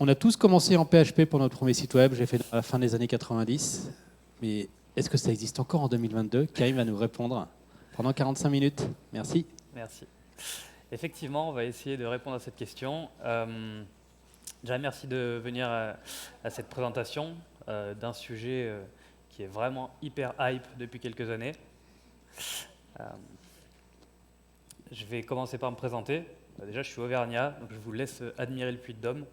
On a tous commencé en PHP pour notre premier site web, j'ai fait à la fin des années 90. Mais est-ce que ça existe encore en 2022? Karim va nous répondre pendant 45 minutes. Merci. Merci. Effectivement, on va essayer de répondre à cette question. Déjà, merci de venir à cette présentation d'un sujet qui est vraiment hyper hype depuis quelques années. Euh, je vais commencer par me présenter. Déjà, je suis auvergnat, donc je vous laisse admirer le Puy-de-Dôme.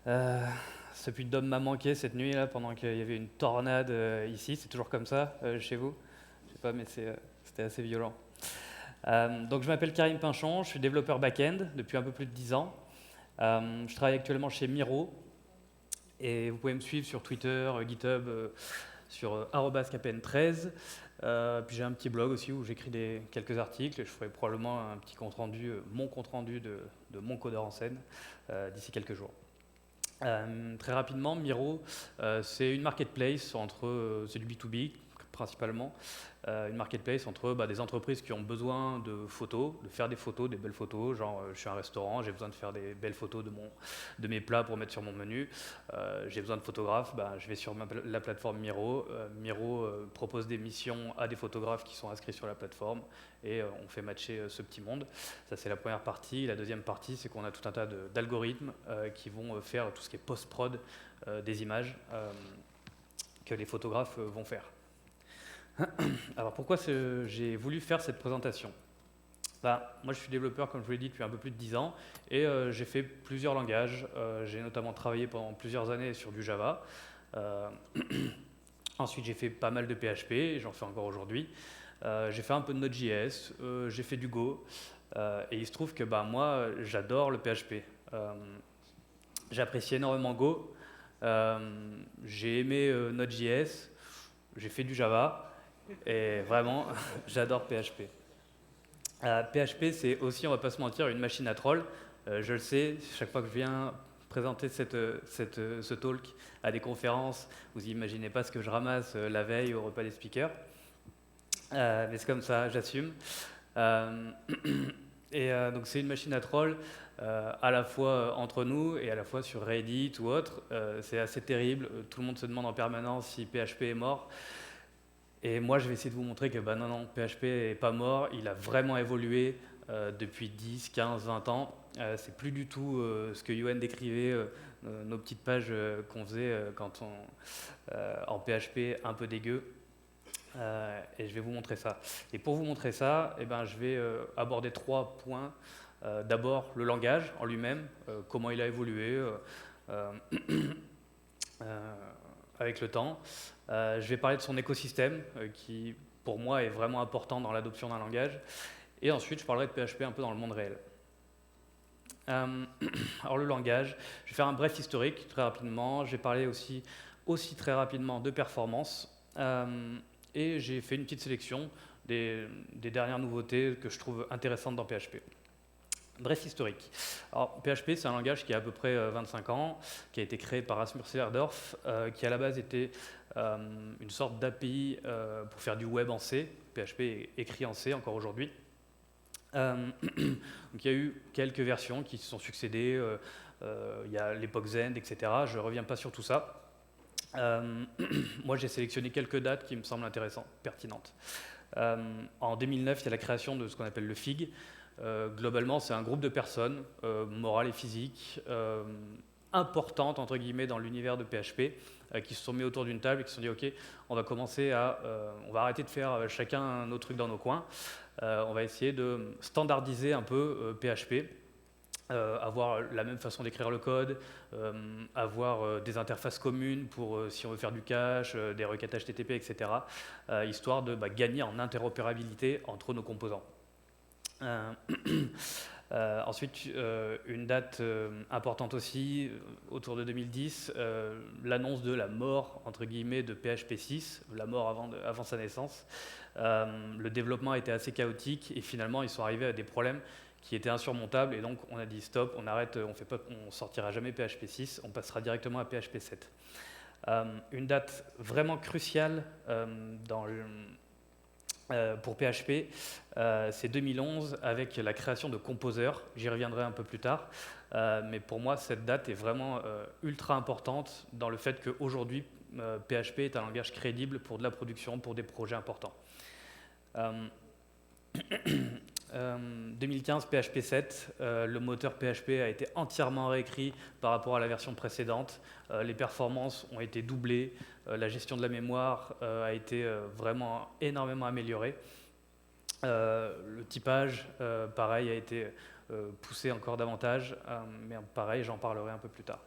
Ce Puy-de-Dôme m'a manqué cette nuit là, pendant qu'il y avait une tornade ici. C'est toujours comme ça chez vous? Je sais pas, mais c'était assez violent. Donc je m'appelle Karim Pinchon, je suis développeur back-end depuis un peu plus de 10 ans. Je travaille actuellement chez Miro et vous pouvez me suivre sur Twitter, GitHub, sur @kpn13. Puis j'ai un petit blog aussi où j'écris quelques articles et je ferai probablement un petit compte rendu, mon compte rendu de mon codeur en scène d'ici quelques jours. Très rapidement, Miro, c'est une marketplace c'est du B2B principalement, une marketplace entre des entreprises qui ont besoin de photos, de faire des photos, des belles photos, genre je suis un restaurant, j'ai besoin de faire des belles photos de mes plats pour mettre sur mon menu, j'ai besoin de photographes, je vais sur la plateforme Miro. Miro propose des missions à des photographes qui sont inscrits sur la plateforme et on fait matcher ce petit monde. Ça c'est la première partie. La deuxième partie, c'est qu'on a tout un tas d'algorithmes qui vont faire tout ce qui est post-prod des images que les photographes vont faire. Alors pourquoi j'ai voulu faire cette présentation? Moi je suis développeur, comme je vous l'ai dit, depuis un peu plus de 10 ans et j'ai fait plusieurs langages. J'ai notamment travaillé pendant plusieurs années sur du Java. Ensuite j'ai fait pas mal de PHP, et j'en fais encore aujourd'hui. J'ai fait un peu de Node.js, j'ai fait du Go et il se trouve que moi j'adore le PHP. J'apprécie énormément Go, j'ai aimé Node.js, j'ai fait du Java. Et vraiment, j'adore PHP. PHP, c'est aussi, on va pas se mentir, une machine à troll. Je le sais, chaque fois que je viens présenter ce talk à des conférences, vous imaginez pas ce que je ramasse la veille au repas des speakers. Mais c'est comme ça, j'assume. Donc c'est une machine à troll, à la fois entre nous et à la fois sur Reddit ou autre. C'est assez terrible, tout le monde se demande en permanence si PHP est mort. Et moi, je vais essayer de vous montrer que non, PHP n'est pas mort, il a vraiment évolué depuis 10, 15, 20 ans. C'est plus du tout ce que Yoann décrivait, nos petites pages qu'on faisait en PHP un peu dégueu. Et je vais vous montrer ça. Et pour vous montrer ça, je vais aborder 3 points. D'abord, le langage en lui-même, comment il a évolué avec le temps. Je vais parler de son écosystème qui, pour moi, est vraiment important dans l'adoption d'un langage. Et ensuite, je parlerai de PHP un peu dans le monde réel. Alors le langage, je vais faire un bref historique très rapidement. Je vais parler aussi très rapidement de performance. Et j'ai fait une petite sélection des dernières nouveautés que je trouve intéressantes dans PHP. Bref historique. Alors, PHP, c'est un langage qui a à peu près 25 ans, qui a été créé par Rasmus Sellerdorf, qui à la base était une sorte d'API pour faire du web en C. PHP est écrit en C encore aujourd'hui. Donc il y a eu quelques versions qui se sont succédées. Il y a l'époque Zend, etc. Je ne reviens pas sur tout ça. Moi, j'ai sélectionné quelques dates qui me semblent intéressantes, pertinentes. En 2009, il y a la création de ce qu'on appelle le FIG. Globalement, c'est un groupe de personnes, morales et physiques, importantes entre guillemets dans l'univers de PHP, qui se sont mis autour d'une table et qui se sont dit ok, on va arrêter de faire chacun nos trucs dans nos coins, on va essayer de standardiser un peu PHP, avoir la même façon d'écrire le code, avoir des interfaces communes pour si on veut faire du cache, des requêtes HTTP, etc., histoire de gagner en interopérabilité entre nos composants. Ensuite, une date importante aussi, autour de 2010, l'annonce de la mort, entre guillemets, de PHP 6, la mort avant sa naissance. Le développement a été assez chaotique et finalement, ils sont arrivés à des problèmes qui étaient insurmontables et donc on a dit stop, on arrête, on sortira jamais PHP 6, on passera directement à PHP 7. Une date vraiment cruciale pour PHP, c'est 2011 avec la création de Composer, j'y reviendrai un peu plus tard. mais pour moi, cette date est vraiment ultra importante dans le fait qu'aujourd'hui, PHP est un langage crédible pour de la production, pour des projets importants. 2015, PHP 7, le moteur PHP a été entièrement réécrit par rapport à la version précédente. Les performances ont été doublées, la gestion de la mémoire a été vraiment énormément améliorée. Le typage, pareil, a été poussé encore davantage, mais pareil, j'en parlerai un peu plus tard.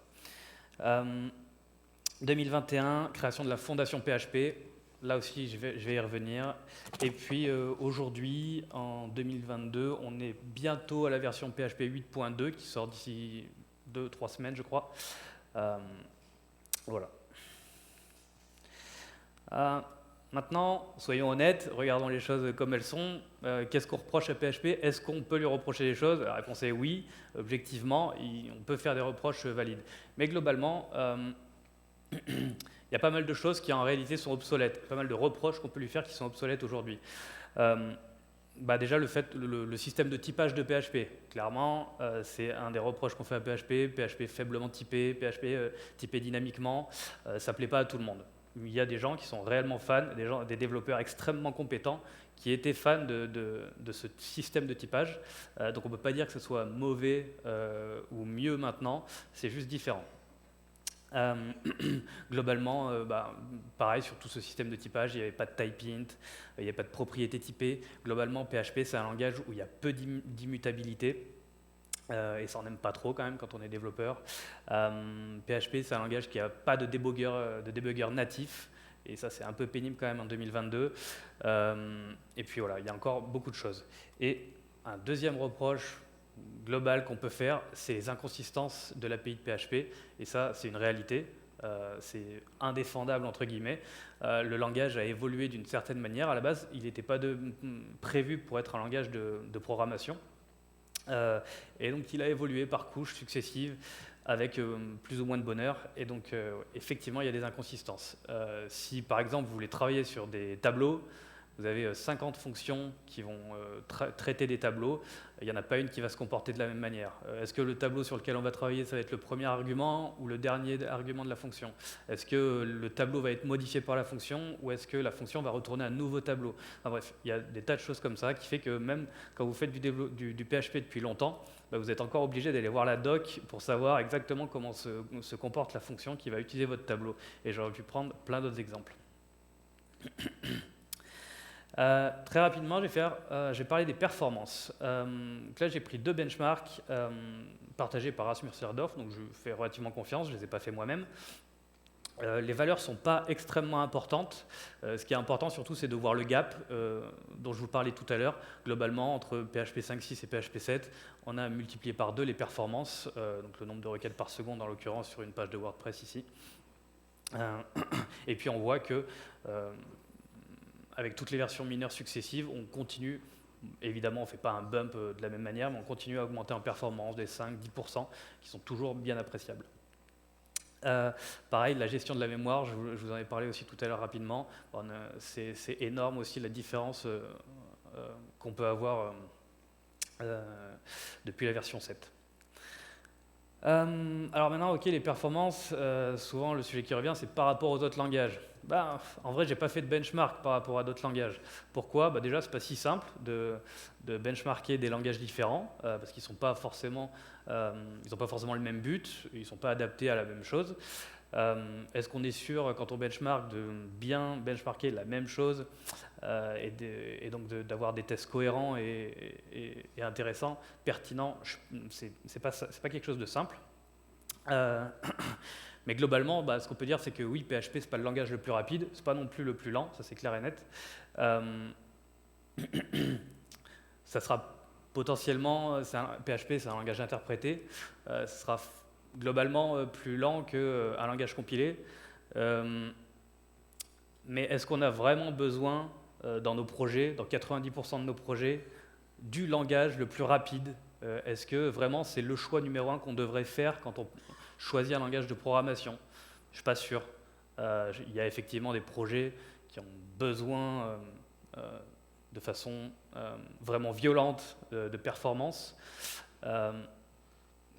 2021, création de la fondation PHP. Là aussi, je vais y revenir. Et puis aujourd'hui, en 2022, on est bientôt à la version PHP 8.2 qui sort d'ici 2-3 semaines, je crois. Voilà. Maintenant, soyons honnêtes, regardons les choses comme elles sont. Qu'est-ce qu'on reproche à PHP? Est-ce qu'on peut lui reprocher des choses? La réponse est oui. Objectivement, on peut faire des reproches valides. Mais globalement, il y a pas mal de choses qui en réalité sont obsolètes, pas mal de reproches qu'on peut lui faire qui sont obsolètes aujourd'hui. Déjà le système de typage de PHP, clairement, c'est un des reproches qu'on fait à PHP, PHP faiblement typé, PHP typé dynamiquement, ça ne plaît pas à tout le monde. Il y a des gens qui sont réellement fans, des développeurs extrêmement compétents qui étaient fans de ce système de typage, donc on ne peut pas dire que ce soit mauvais ou mieux maintenant, c'est juste différent. Globalement, pareil, sur tout ce système de typage, il n'y avait pas de type int, il n'y avait pas de propriété typée. Globalement, PHP, c'est un langage où il y a peu d'immutabilité, et ça, on n'aime pas trop quand même quand on est développeur. PHP, c'est un langage qui n'a pas de débugger natif, et ça, c'est un peu pénible quand même en 2022. Et puis voilà, il y a encore beaucoup de choses. Et un deuxième reproche global qu'on peut faire, c'est les inconsistances de l'API de PHP, et ça, c'est une réalité, c'est indéfendable entre guillemets. Le langage a évolué d'une certaine manière. À la base, il n'était pas prévu pour être un langage de programmation, et donc il a évolué par couches successives avec plus ou moins de bonheur, et donc effectivement, il y a des inconsistances. Si par exemple, vous voulez travailler sur des tableaux, vous avez 50 fonctions qui vont traiter des tableaux. Il n'y en a pas une qui va se comporter de la même manière. Est-ce que le tableau sur lequel on va travailler, ça va être le premier argument ou le dernier argument de la fonction? Est-ce que le tableau va être modifié par la fonction ou est-ce que la fonction va retourner un nouveau tableau? Enfin bref, il y a des tas de choses comme ça qui fait que même quand vous faites du PHP depuis longtemps, vous êtes encore obligé d'aller voir la doc pour savoir exactement comment se comporte la fonction qui va utiliser votre tableau. Et j'aurais pu prendre plein d'autres exemples. Très rapidement, je vais parler des performances. Là, j'ai pris 2 benchmarks partagés par Rasmus Serdorf, donc je fais relativement confiance, je ne les ai pas fait moi-même. Les valeurs ne sont pas extrêmement importantes. Ce qui est important surtout, c'est de voir le gap dont je vous parlais tout à l'heure. Globalement, entre PHP 5.6 et PHP 7, on a multiplié par 2 les performances, donc le nombre de requêtes par seconde en l'occurrence sur une page de WordPress ici. Et puis on voit que avec toutes les versions mineures successives, on continue, évidemment on ne fait pas un bump de la même manière, mais on continue à augmenter en performance des 5-10%, qui sont toujours bien appréciables. Pareil, la gestion de la mémoire, je vous en ai parlé aussi tout à l'heure rapidement, c'est énorme aussi la différence qu'on peut avoir depuis la version 7. Alors maintenant, ok, les performances, souvent le sujet qui revient, c'est par rapport aux autres langages. En vrai, j'ai pas fait de benchmark par rapport à d'autres langages. Pourquoi? Déjà, c'est pas si simple de benchmarker des langages différents, parce qu'ils n'ont pas forcément le même but, ils ne sont pas adaptés à la même chose. Est-ce qu'on est sûr, quand on benchmark, de bien benchmarker la même chose et donc d'avoir des tests cohérents et intéressants, pertinents? C'est pas quelque chose de simple. Mais globalement, ce qu'on peut dire, c'est que oui, PHP, ce n'est pas le langage le plus rapide, ce n'est pas non plus le plus lent, ça c'est clair et net. Ça sera potentiellement, PHP, c'est un langage interprété, ça sera globalement plus lent qu'un langage compilé. Mais est-ce qu'on a vraiment besoin, dans nos projets, dans 90% de nos projets, du langage le plus rapide? Est-ce que vraiment c'est le choix numéro 1 qu'on devrait faire quand on choisit un langage de programmation? Je ne suis pas sûr. Il y a effectivement des projets qui ont besoin de façon vraiment violente de performance.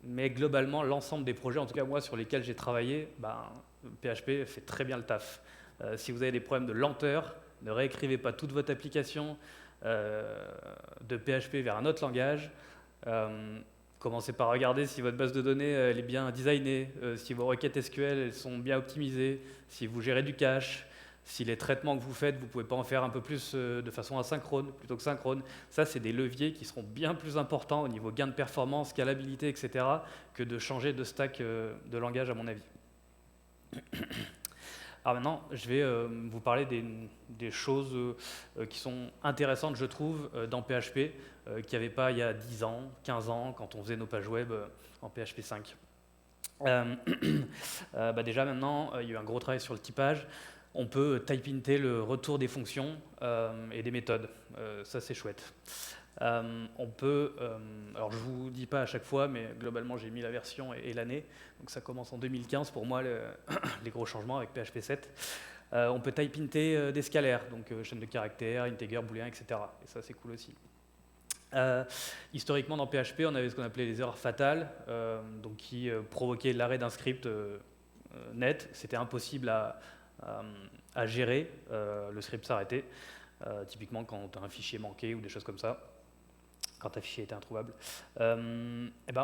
mais globalement, l'ensemble des projets, en tout cas moi, sur lesquels j'ai travaillé, PHP fait très bien le taf. Si vous avez des problèmes de lenteur, ne réécrivez pas toute votre application de PHP vers un autre langage. Commencez par regarder si votre base de données elle est bien designée, si vos requêtes SQL elles sont bien optimisées, si vous gérez du cache, si les traitements que vous faites, vous ne pouvez pas en faire un peu plus de façon asynchrone plutôt que synchrone. Ça, c'est des leviers qui seront bien plus importants au niveau gain de performance, scalabilité, etc., que de changer de stack de langage, à mon avis. Alors maintenant, je vais vous parler des choses qui sont intéressantes, je trouve, dans PHP, qu'il n'y avait pas il y a 10 ans, 15 ans, quand on faisait nos pages web en PHP 5. Déjà maintenant, il y a eu un gros travail sur le typage. On peut type-inter le retour des fonctions et des méthodes. Ça, c'est chouette. On peut, alors je ne vous dis pas à chaque fois, mais globalement j'ai mis la version et l'année, donc ça commence en 2015 pour moi les gros changements avec PHP 7. On peut type-inter des scalaires, donc chaîne de caractères, integer, booléen, etc. Et ça c'est cool aussi. Historiquement dans PHP on avait ce qu'on appelait les erreurs fatales, donc qui provoquaient l'arrêt d'un script net. C'était impossible à gérer, le script s'arrêtait, typiquement quand un fichier manquait ou des choses comme ça, quand un fichier était introuvable.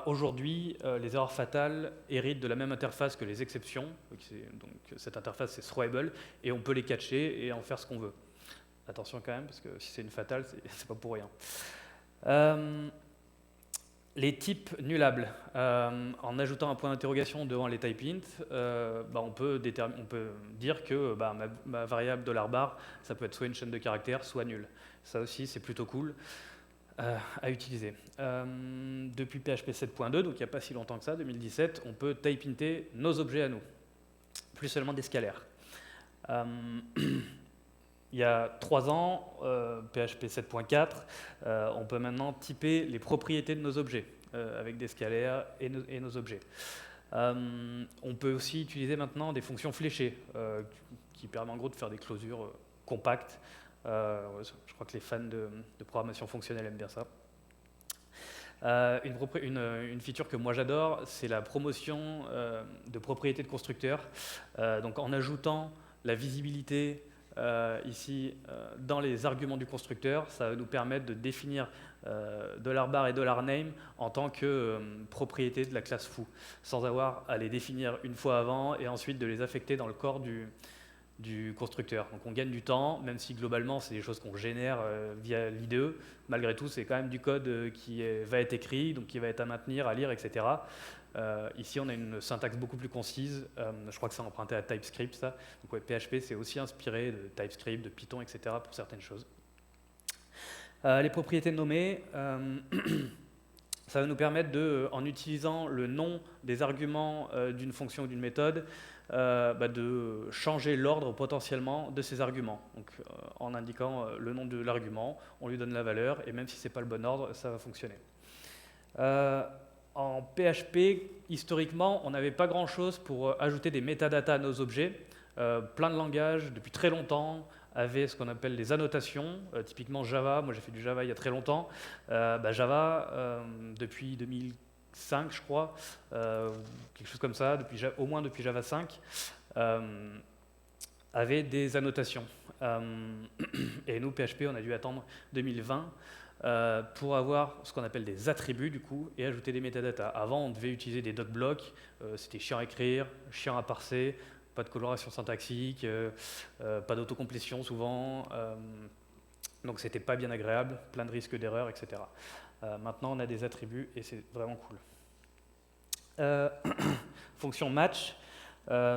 Aujourd'hui, les erreurs fatales héritent de la même interface que les exceptions. Donc, cette interface, c'est throwable, et on peut les catcher et en faire ce qu'on veut. Attention quand même, parce que si c'est une fatale, c'est pas pour rien. Les types nullables. En ajoutant un point d'interrogation devant les type int, on peut dire que ma variable $bar, ça peut être soit une chaîne de caractères, soit nul. Ça aussi, c'est plutôt cool à utiliser. Depuis PHP 7.2, donc il n'y a pas si longtemps que ça, 2017, on peut type-inter nos objets à nous, plus seulement des scalaires. Il y a 3 ans, PHP 7.4, on peut maintenant typer les propriétés de nos objets avec des scalaires et nos objets. On peut aussi utiliser maintenant des fonctions fléchées qui permettent en gros de faire des closures compactes. Je crois que les fans de programmation fonctionnelle aiment bien ça. Une feature que moi j'adore, c'est la promotion de propriétés de constructeurs. Donc en ajoutant la visibilité ici dans les arguments du constructeur, ça va nous permettre de définir $bar et $name en tant que propriété de la classe foo, sans avoir à les définir une fois avant et ensuite de les affecter dans le corps du constructeur. Donc on gagne du temps, même si globalement c'est des choses qu'on génère via l'IDE. Malgré tout, c'est quand même du code qui va être écrit, donc qui va être à maintenir, à lire, etc. Ici, on a une syntaxe beaucoup plus concise. Je crois que c'est emprunté à TypeScript, ça. Donc ouais, PHP, c'est aussi inspiré de TypeScript, de Python, etc. pour certaines choses. Les propriétés nommées, ça va nous permettre en utilisant le nom des arguments d'une fonction ou d'une méthode, de changer l'ordre potentiellement de ces arguments. Donc, en indiquant le nom de l'argument, on lui donne la valeur, et même si ce n'est pas le bon ordre, ça va fonctionner. En PHP, historiquement, on n'avait pas grand-chose pour ajouter des métadatas à nos objets. Plein de langages, depuis très longtemps, avaient ce qu'on appelle les annotations. Typiquement Java, moi j'ai fait du Java il y a très longtemps. Java, depuis 2005, je crois, quelque chose comme ça, au moins depuis Java 5, avait des annotations. Et nous, PHP, on a dû attendre 2020 pour avoir ce qu'on appelle des attributs du coup et ajouter des métadatas. Avant, on devait utiliser des docblocks, c'était chiant à écrire, chiant à parser, pas de coloration syntaxique, pas d'autocomplétion souvent, donc c'était pas bien agréable, plein de risques d'erreur, etc. Maintenant, on a des attributs et c'est vraiment cool. Fonction match,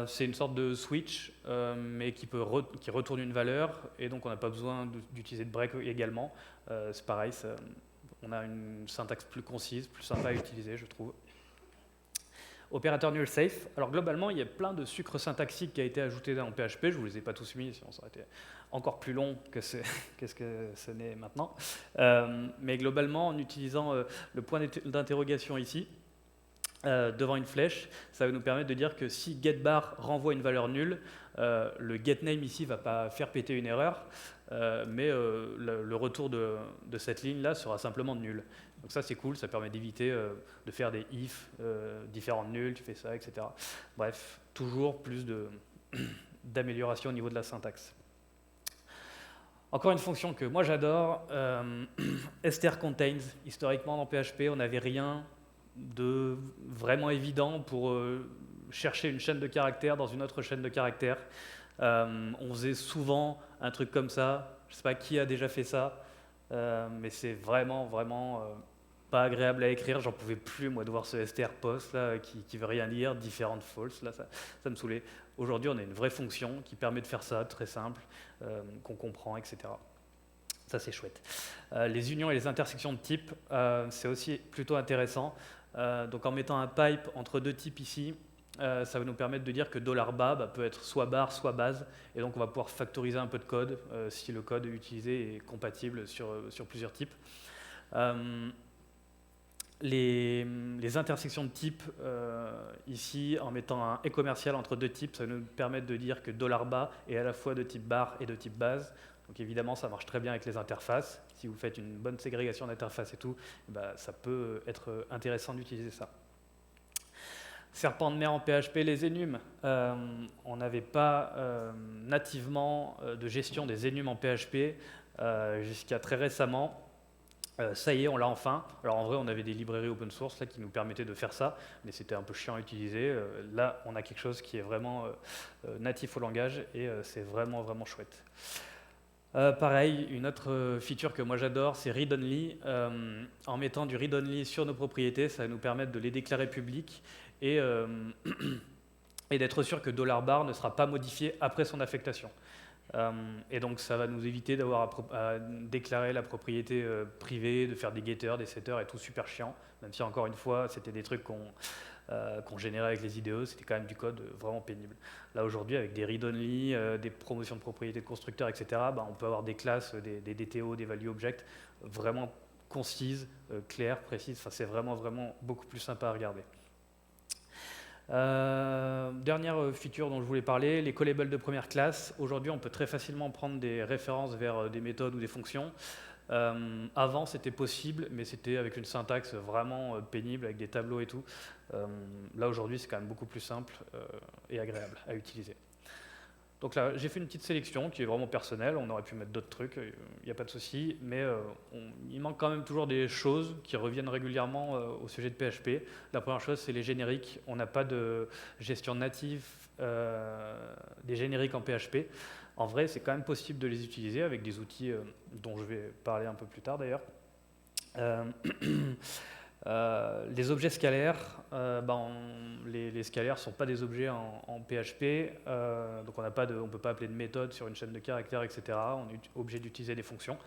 c'est une sorte de switch, mais qui retourne une valeur, et donc on n'a pas besoin d'utiliser de break également. C'est pareil, on a une syntaxe plus concise, plus sympa à utiliser, je trouve. Opérateur null safe. Alors globalement, il y a plein de sucre syntaxique qui a été ajouté dans PHP. Je ne vous les ai pas tous mis, sinon ça aurait été encore plus long que ce que ce n'est maintenant. Mais globalement, en utilisant le point d'interrogation ici, devant une flèche, ça va nous permettre de dire que si getBar renvoie une valeur nulle, le getName ici ne va pas faire péter une erreur, mais le retour de cette ligne-là sera simplement nul. Donc ça c'est cool, ça permet d'éviter de faire des if, différentes nulles, tu fais ça, etc. Bref, toujours plus d'amélioration au niveau de la syntaxe. Encore une fonction que moi j'adore, strcontains. Historiquement dans PHP, on n'avait rien de vraiment évident pour chercher une chaîne de caractères dans une autre chaîne de caractères. On faisait souvent un truc comme ça, je ne sais pas qui a déjà fait ça, mais c'est vraiment pas agréable à écrire. J'en pouvais plus moi de voir ce strpost là qui veut rien dire, different false, là ça me saoulait. Aujourd'hui on a une vraie fonction qui permet de faire ça, très simple, qu'on comprend, etc. Ça c'est chouette. Les unions et les intersections de types, c'est aussi plutôt intéressant. Donc en mettant un pipe entre deux types ici, ça va nous permettre de dire que $bar peut être soit bar, soit base, et donc on va pouvoir factoriser un peu de code si le code utilisé est compatible sur plusieurs types. Les intersections de type, ici, en mettant un et commercial entre deux types, ça va nous permettre de dire que $bar est à la fois de type bar et de type base. Donc évidemment, ça marche très bien avec les interfaces. Si vous faites une bonne ségrégation d'interfaces et tout, bah, ça peut être intéressant d'utiliser ça. Serpent de mer en PHP, les enums. On n'avait pas nativement de gestion des enums en PHP jusqu'à très récemment. Ça y est, on l'a enfin. Alors en vrai, on avait des librairies open source là, qui nous permettaient de faire ça, mais c'était un peu chiant à utiliser. Là, on a quelque chose qui est vraiment natif au langage et c'est vraiment chouette. Pareil, une autre feature que moi j'adore, c'est read-only. En mettant du read-only sur nos propriétés, ça va nous permettre de les déclarer publiques et d'être sûr que $bar ne sera pas modifié après son affectation. Et donc ça va nous éviter d'avoir à déclarer la propriété privée, de faire des getters, des setters et tout super chiant, même si encore une fois c'était des trucs qu'on générait avec les IDE, c'était quand même du code vraiment pénible. Là aujourd'hui avec des read-only, des promotions de propriétés de constructeurs, etc., bah, on peut avoir des classes, des DTO, des value objects vraiment concises, claires, précises, enfin, c'est vraiment beaucoup plus sympa à regarder. Dernière feature dont je voulais parler, les callables de première classe. Aujourd'hui, on peut très facilement prendre des références vers des méthodes ou des fonctions. Avant, c'était possible, mais c'était avec une syntaxe vraiment pénible, avec des tableaux et tout. Là, aujourd'hui, c'est quand même beaucoup plus simple et agréable à utiliser. Donc là, j'ai fait une petite sélection qui est vraiment personnelle. On aurait pu mettre d'autres trucs, il n'y a pas de souci, mais il manque quand même toujours des choses qui reviennent régulièrement au sujet de PHP. La première chose, c'est les génériques. On n'a pas de gestion native des génériques en PHP. En vrai, c'est quand même possible de les utiliser avec des outils dont je vais parler un peu plus tard d'ailleurs. Les objets scalaires, les scalaires ne sont pas des objets en PHP, donc on ne peut pas appeler de méthode sur une chaîne de caractères, etc. On est obligé d'utiliser des fonctions.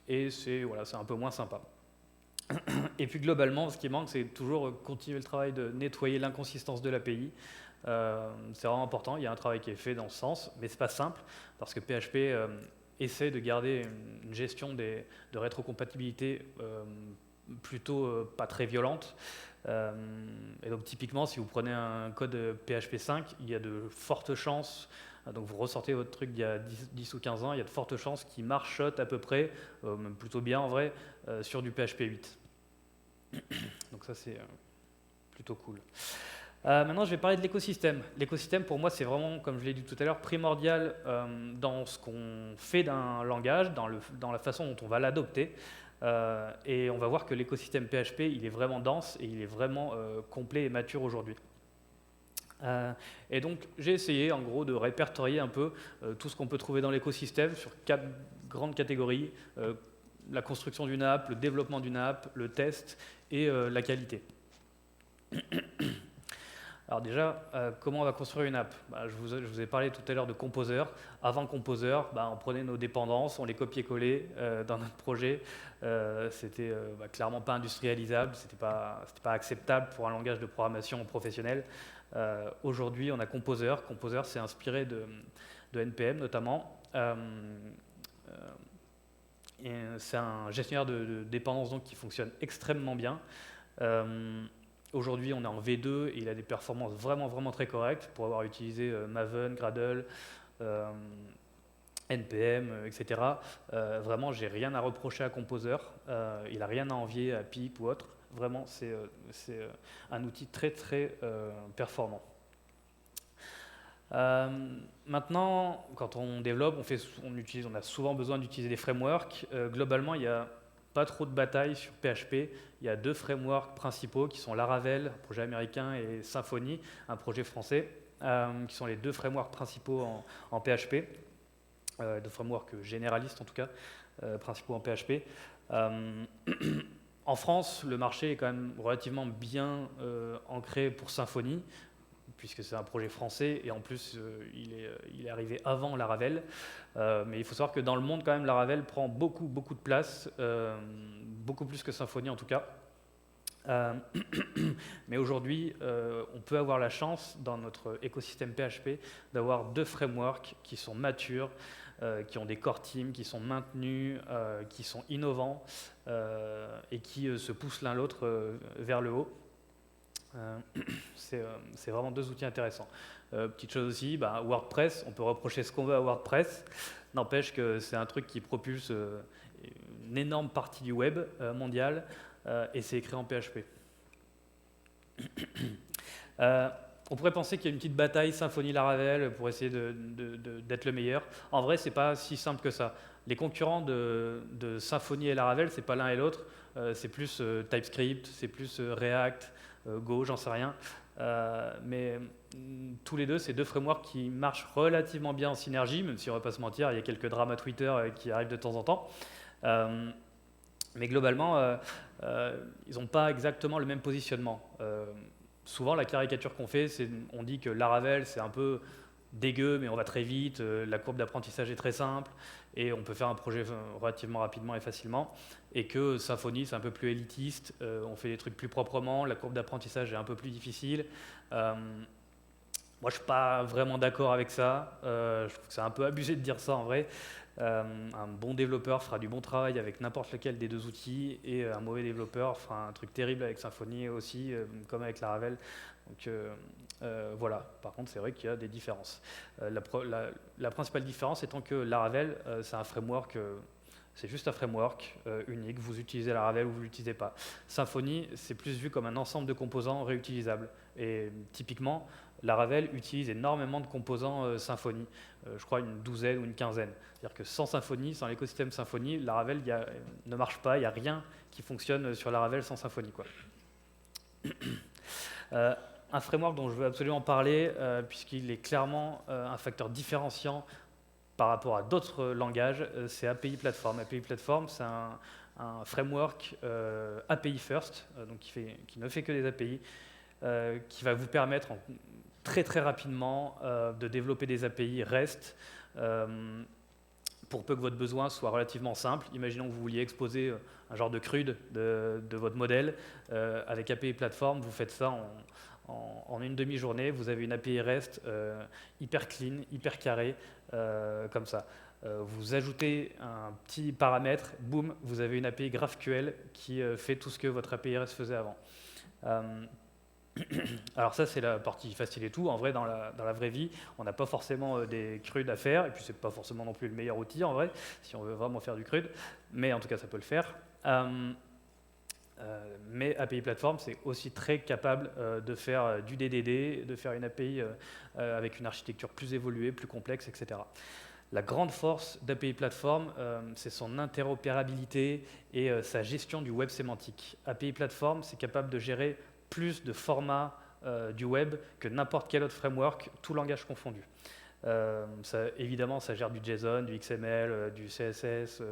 Et c'est un peu moins sympa. Et puis globalement, ce qui manque, c'est toujours continuer le travail de nettoyer l'inconsistance de l'API. C'est vraiment important, il y a un travail qui est fait dans ce sens, mais ce n'est pas simple, parce que PHP essaie de garder une gestion de rétrocompatibilité plutôt pas très violente. Et donc typiquement, si vous prenez un code PHP 5, il y a de fortes chances, donc vous ressortez votre truc d'il y a 10 ou 15 ans, il y a de fortes chances qu'il marchote à peu près, même plutôt bien en vrai, sur du PHP 8. Donc ça c'est plutôt cool. Maintenant, je vais parler de l'écosystème. L'écosystème, pour moi, c'est vraiment, comme je l'ai dit tout à l'heure, primordial dans ce qu'on fait d'un langage, dans la façon dont on va l'adopter. Et on va voir que l'écosystème PHP, il est vraiment dense et il est vraiment complet et mature aujourd'hui. Et donc, j'ai essayé, en gros, de répertorier un peu tout ce qu'on peut trouver dans l'écosystème sur 4 grandes catégories. La construction d'une app, le développement d'une app, le test et la qualité. Alors déjà, comment on va construire une app ? Je vous ai parlé tout à l'heure de Composer. Avant Composer, on prenait nos dépendances, on les copiait-collait dans notre projet. C'était clairement pas industrialisable, c'était pas acceptable pour un langage de programmation professionnel. Aujourd'hui, on a Composer. Composer, c'est inspiré de NPM notamment. C'est un gestionnaire de dépendances donc, qui fonctionne extrêmement bien. Aujourd'hui, on est en V2 et il a des performances vraiment très correctes pour avoir utilisé Maven, Gradle, NPM, etc. Vraiment, j'ai rien à reprocher à Composer. Il n'a rien à envier à Pip ou autre. Vraiment, c'est un outil très performant. Maintenant, quand on développe, on a souvent besoin d'utiliser des frameworks. Globalement, il n'y a pas trop de bataille sur PHP. Il y a 2 frameworks principaux qui sont Laravel, un projet américain, et Symfony, un projet français, qui sont les 2 frameworks principaux en PHP. 2 frameworks généralistes en tout cas, principaux en PHP. En France, le marché est quand même relativement bien ancré pour Symfony, puisque c'est un projet français et en plus il est arrivé avant Laravel. Mais il faut savoir que dans le monde, quand même, Laravel prend beaucoup de place, beaucoup plus que Symfony en tout cas. Mais aujourd'hui, on peut avoir la chance dans notre écosystème PHP d'avoir 2 frameworks qui sont matures, qui ont des core teams, qui sont maintenus, qui sont innovants et qui se poussent l'un l'autre vers le haut. C'est vraiment 2 outils intéressants. Petite chose aussi, WordPress, on peut reprocher ce qu'on veut à WordPress, n'empêche que c'est un truc qui propulse une énorme partie du web mondial et c'est écrit en PHP. On pourrait penser qu'il y a une petite bataille Symfony-Laravel pour essayer d'être le meilleur. En vrai, c'est pas si simple que ça. Les concurrents de Symfony et Laravel, c'est pas l'un et l'autre. C'est plus TypeScript, c'est plus React, Go, j'en sais rien. Mais tous les deux, c'est 2 frameworks qui marchent relativement bien en synergie, même si on ne va pas se mentir, il y a quelques dramas Twitter qui arrivent de temps en temps. Mais globalement, ils n'ont pas exactement le même positionnement. Souvent, la caricature qu'on fait, c'est on dit que Laravel, c'est un peu dégueu, mais on va très vite, la courbe d'apprentissage est très simple, et on peut faire un projet relativement rapidement et facilement, et que Symfony, c'est un peu plus élitiste, on fait des trucs plus proprement, la courbe d'apprentissage est un peu plus difficile. Moi, je ne suis pas vraiment d'accord avec ça, je trouve que c'est un peu abusé de dire ça en vrai. Un bon développeur fera du bon travail avec n'importe lequel des 2 outils et un mauvais développeur fera un truc terrible avec Symfony aussi, comme avec Laravel. Donc voilà, par contre c'est vrai qu'il y a des différences. La principale différence étant que Laravel, c'est un framework, c'est juste un framework unique, vous utilisez Laravel ou vous ne l'utilisez pas. Symfony, c'est plus vu comme un ensemble de composants réutilisables. Et typiquement, Laravel utilise énormément de composants Symfony, je crois une douzaine ou une quinzaine. C'est-à-dire que sans Symfony, sans l'écosystème Symfony, Laravel ne marche pas, il n'y a rien qui fonctionne sur Laravel sans Symfony, quoi. Un framework dont je veux absolument parler, puisqu'il est clairement un facteur différenciant par rapport à d'autres langages, c'est API Platform. API Platform, c'est un framework API First, donc qui ne fait que des API, qui va vous permettre très rapidement de développer des API REST pour peu que votre besoin soit relativement simple. Imaginons que vous vouliez exposer un genre de CRUD de votre modèle. Avec API Platform, vous faites ça en une demi-journée. Vous avez une API REST hyper clean, hyper carrée, comme ça. Vous ajoutez un petit paramètre, boum, vous avez une API GraphQL qui fait tout ce que votre API REST faisait avant. Alors ça, c'est la partie facile et tout. En vrai, dans la vraie vie, on n'a pas forcément des CRUD à faire, et puis c'est pas forcément non plus le meilleur outil en vrai, si on veut vraiment faire du CRUD, mais en tout cas, ça peut le faire. Mais API Platform, c'est aussi très capable de faire du DDD, de faire une API avec une architecture plus évoluée, plus complexe, etc. La grande force d'API Platform, c'est son interopérabilité et sa gestion du web sémantique. API Platform, c'est capable de gérer plus de formats du web que n'importe quel autre framework, tout langage confondu. Évidemment, ça gère du JSON, du XML, du CSS,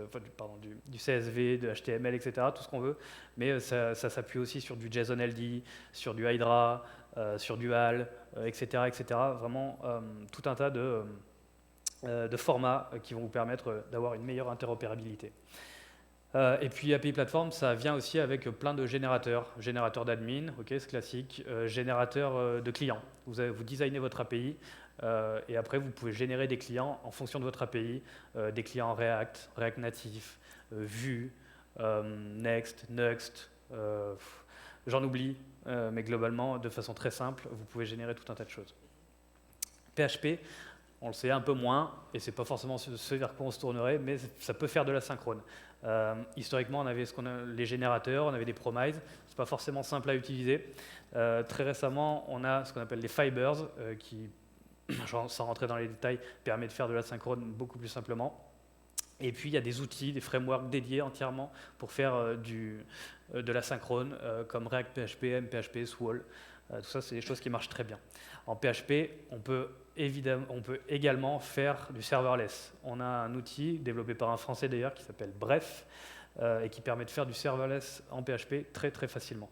du CSV, de HTML, etc., tout ce qu'on veut, mais ça s'appuie aussi sur du JSON-LD, sur du Hydra, sur du HAL, etc., etc. Vraiment, tout un tas de formats qui vont vous permettre d'avoir une meilleure interopérabilité. Et puis API Platform, ça vient aussi avec plein de générateurs d'admin, ok, c'est classique, générateurs de clients. Vous designez votre API et après vous pouvez générer des clients en fonction de votre API, des clients React Native, Vue, Next, J'en oublie, mais globalement, de façon très simple, vous pouvez générer tout un tas de choses. PHP, on le sait un peu moins, et c'est pas forcément ce vers quoi on se tournerait, mais ça peut faire de la synchrone. Historiquement, on avait les générateurs, on avait des promises, c'est pas forcément simple à utiliser. Très récemment, on a ce qu'on appelle les fibers, qui, sans rentrer dans les détails, permet de faire de la synchrone beaucoup plus simplement. Et puis il y a des outils, des frameworks dédiés entièrement pour faire de la synchrone, comme React PHP, MPHP, Swall. Tout ça, c'est des choses qui marchent très bien. En PHP, on peut également faire du serverless. On a un outil développé par un Français d'ailleurs qui s'appelle Bref et qui permet de faire du serverless en PHP très très facilement.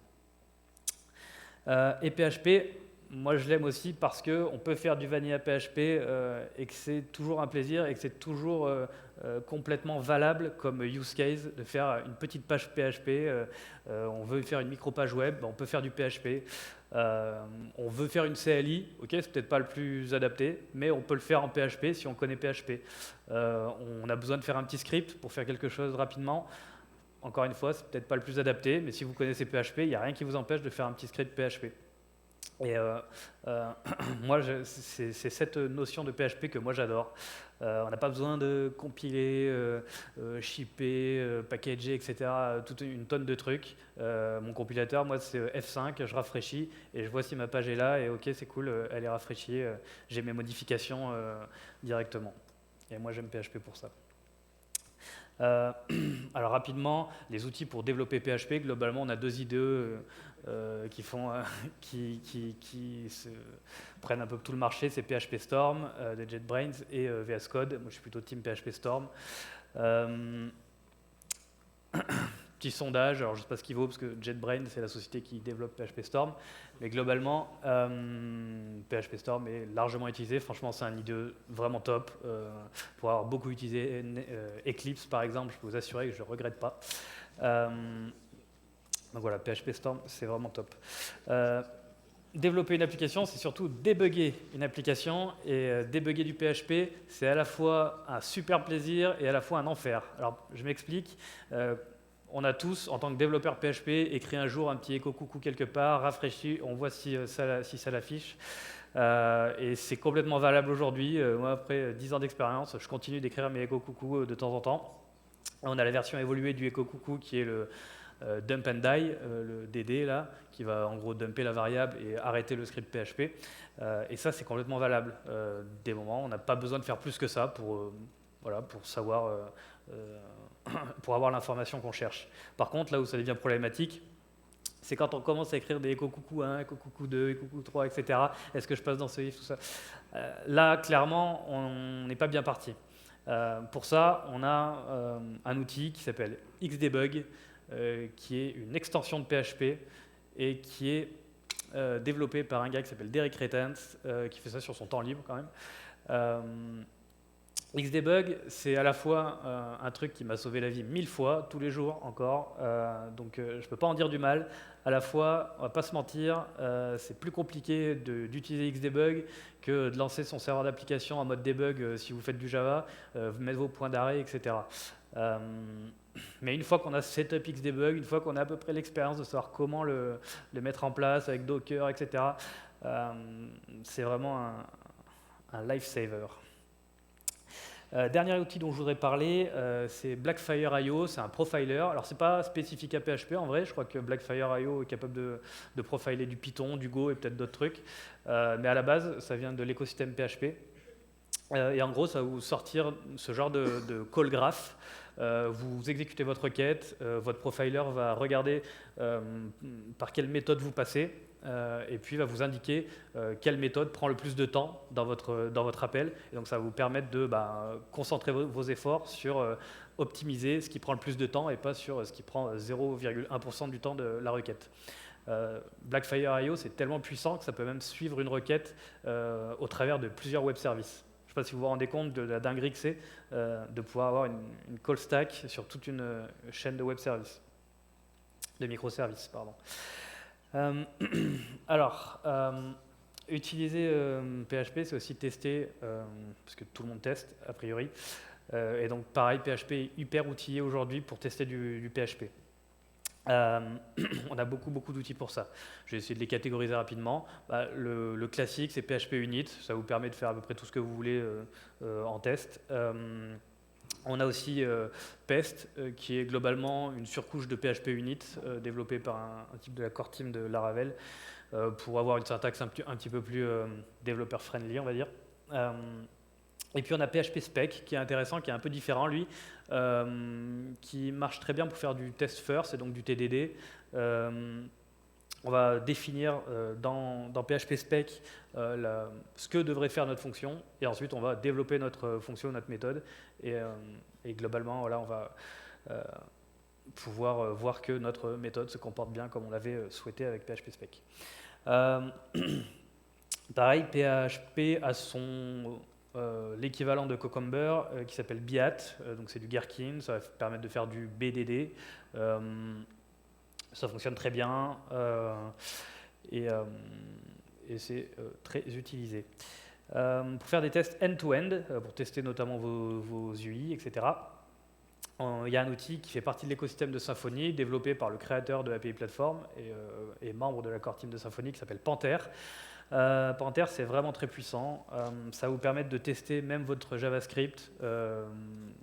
Et PHP, moi je l'aime aussi parce qu'on peut faire du vanilla PHP et que c'est toujours un plaisir et que c'est toujours complètement valable comme use case de faire une petite page PHP. On veut faire une micro-page web, on peut faire du PHP. On veut faire une CLI, ok, c'est peut-être pas le plus adapté, mais on peut le faire en PHP si on connaît PHP. On a besoin de faire un petit script pour faire quelque chose rapidement. Encore une fois, c'est peut-être pas le plus adapté, mais si vous connaissez PHP, il n'y a rien qui vous empêche de faire un petit script PHP. Et moi, c'est cette notion de PHP que moi j'adore. On n'a pas besoin de compiler, shipper, packager, etc. Toute une tonne de trucs. Mon compilateur, moi, c'est F5, je rafraîchis et je vois si ma page est là et ok, c'est cool, elle est rafraîchie, j'ai mes modifications directement. Et moi, j'aime PHP pour ça. Alors rapidement, les outils pour développer PHP, globalement, on a deux IDE qui se prennent un peu tout le marché, c'est PHP Storm de JetBrains et VS Code. Moi, je suis plutôt team PHP Storm. Petit sondage, alors je ne sais pas ce qu'il vaut parce que JetBrains, c'est la société qui développe PHP Storm, mais globalement, PHP Storm est largement utilisé. Franchement, c'est un IDE vraiment top. Pour avoir beaucoup utilisé Eclipse, par exemple, je peux vous assurer que je ne regrette pas. Donc voilà, PHP Storm, c'est vraiment top. Développer une application, c'est surtout débugger une application. Et débugger du PHP, c'est à la fois un super plaisir et à la fois un enfer. Alors, je m'explique. On a tous, en tant que développeur PHP, écrit un jour un petit écho coucou quelque part, rafraîchi, on voit si ça l'affiche. Et c'est complètement valable aujourd'hui. Moi, après 10 ans d'expérience, je continue d'écrire mes échos coucou de temps en temps. On a la version évoluée du écho coucou qui est le dump and die, le DD là, qui va en gros dumper la variable et arrêter le script PHP. Et ça, c'est complètement valable. Des moments, on n'a pas besoin de faire plus que ça pour savoir, pour avoir l'information qu'on cherche. Par contre, là où ça devient problématique, c'est quand on commence à écrire des écho coucou 1, écho coucou 2, écho coucou 3, etc. Est-ce que je passe dans ce if, tout ça là, clairement, on n'est pas bien parti. Pour ça, on a un outil qui s'appelle Xdebug, qui est une extension de PHP et qui est développé par un gars qui s'appelle Derek Reitens, qui fait ça sur son temps libre quand même. Xdebug, c'est à la fois un truc qui m'a sauvé la vie 1000 fois, tous les jours encore, donc je ne peux pas en dire du mal. À la fois, on ne va pas se mentir, c'est plus compliqué d'utiliser Xdebug que de lancer son serveur d'application en mode debug si vous faites du Java, mettre vos points d'arrêt, etc. Mais une fois qu'on a setup Xdebug, une fois qu'on a à peu près l'expérience de savoir comment le mettre en place avec Docker, etc., c'est vraiment un lifesaver. Dernier outil dont je voudrais parler, c'est Blackfire.io, c'est un profiler. Alors c'est pas spécifique à PHP en vrai, je crois que Blackfire.io est capable de profiler du Python, du Go et peut-être d'autres trucs. Mais à la base, ça vient de l'écosystème PHP. Et en gros, ça va vous sortir ce genre de call graph. Vous exécutez votre requête, votre profiler va regarder par quelle méthode vous passez, et puis va vous indiquer quelle méthode prend le plus de temps dans votre appel. Et donc ça va vous permettre de concentrer vos efforts sur optimiser ce qui prend le plus de temps et pas sur ce qui prend 0,1% du temps de la requête. Blackfire.io, c'est tellement puissant que ça peut même suivre une requête au travers de plusieurs web services. Je ne sais pas si vous vous rendez compte de la dinguerie que c'est de pouvoir avoir une call stack sur toute une chaîne de web services, de microservices, pardon. Alors, utiliser PHP, c'est aussi tester, parce que tout le monde teste, a priori. Et donc, pareil, PHP est hyper outillé aujourd'hui pour tester du PHP. On a beaucoup d'outils pour ça. Je vais essayer de les catégoriser rapidement. Le classique, c'est PHP Unit. Ça vous permet de faire à peu près tout ce que vous voulez en test. On a aussi Pest, qui est globalement une surcouche de PHP Unit développée par un type de la core team de Laravel pour avoir une syntaxe un petit peu plus développeur-friendly, on va dire. Et puis on a PHP Spec qui est intéressant, qui est un peu différent lui, qui marche très bien pour faire du test first et donc du TDD. On va définir dans PHP Spec ce que devrait faire notre fonction et ensuite on va développer notre fonction, notre méthode et globalement voilà, on va pouvoir voir que notre méthode se comporte bien comme on l'avait souhaité avec PHP Spec. Pareil, PHP a l'équivalent de Cucumber qui s'appelle Biat, donc c'est du Gherkin, ça va permettre de faire du BDD. Ça fonctionne très bien et c'est très utilisé. Pour faire des tests end-to-end, pour tester notamment vos UI, etc., il y a un outil qui fait partie de l'écosystème de Symfony, développé par le créateur de l'API Platform et membre de la core team de Symfony, qui s'appelle Panther. Panther, c'est vraiment très puissant. Ça va vous permettre de tester même votre JavaScript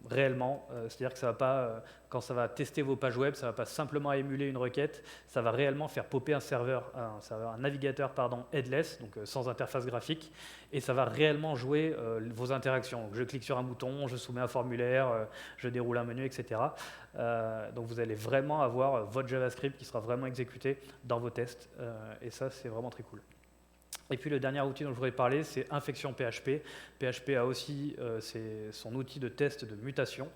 réellement. C'est-à-dire que ça va pas, quand ça va tester vos pages web, ça ne va pas simplement émuler une requête, ça va réellement faire popper un navigateur headless, donc sans interface graphique, et ça va réellement jouer vos interactions. Donc, je clique sur un bouton, je soumets un formulaire, je déroule un menu, etc. Donc vous allez vraiment avoir votre JavaScript qui sera vraiment exécuté dans vos tests, et ça, c'est vraiment très cool. Et puis le dernier outil dont je voudrais parler, c'est Infection PHP. PHP a aussi son outil de test de mutation.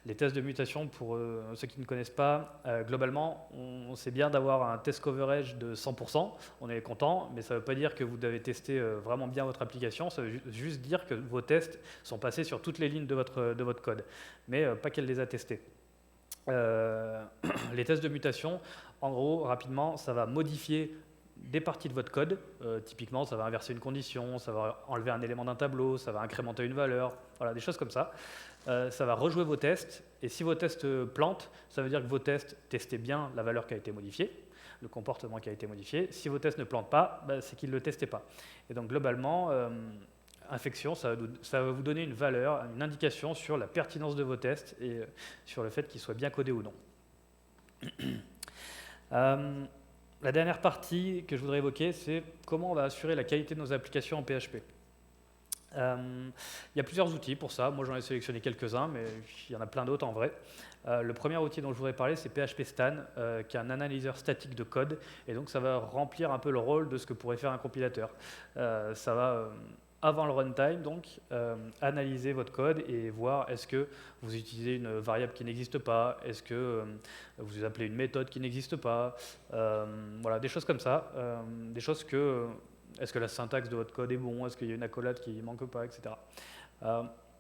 Les tests de mutation, pour ceux qui ne connaissent pas, globalement, on sait bien d'avoir un test coverage de 100%, on est content, mais ça ne veut pas dire que vous avez testé vraiment bien votre application, ça veut juste dire que vos tests sont passés sur toutes les lignes de votre code, mais pas qu'elle les a testés. Les tests de mutation, en gros, rapidement, ça va modifier des parties de votre code. Typiquement, ça va inverser une condition, ça va enlever un élément d'un tableau, ça va incrémenter une valeur, voilà, des choses comme ça. Ça va rejouer vos tests, et si vos tests plantent, ça veut dire que vos tests testaient bien la valeur qui a été modifiée, le comportement qui a été modifié. Si vos tests ne plantent pas, c'est qu'ils ne le testaient pas. Et donc globalement, Infection, ça va vous donner une valeur, une indication sur la pertinence de vos tests et sur le fait qu'ils soient bien codés ou non. La dernière partie que je voudrais évoquer, c'est comment on va assurer la qualité de nos applications en PHP. Il y a plusieurs outils pour ça. Moi, j'en ai sélectionné quelques-uns, mais il y en a plein d'autres en vrai. Le premier outil dont je voudrais parler, c'est PHP Stan, qui est un analyseur statique de code. Et donc, ça va remplir un peu le rôle de ce que pourrait faire un compilateur. Ça va, avant le runtime, donc, analyser votre code et voir est-ce que vous utilisez une variable qui n'existe pas, est-ce que vous appelez une méthode qui n'existe pas, voilà, des choses comme ça, des choses est-ce que la syntaxe de votre code est bon, est-ce qu'il y a une accolade qui ne manque pas, etc.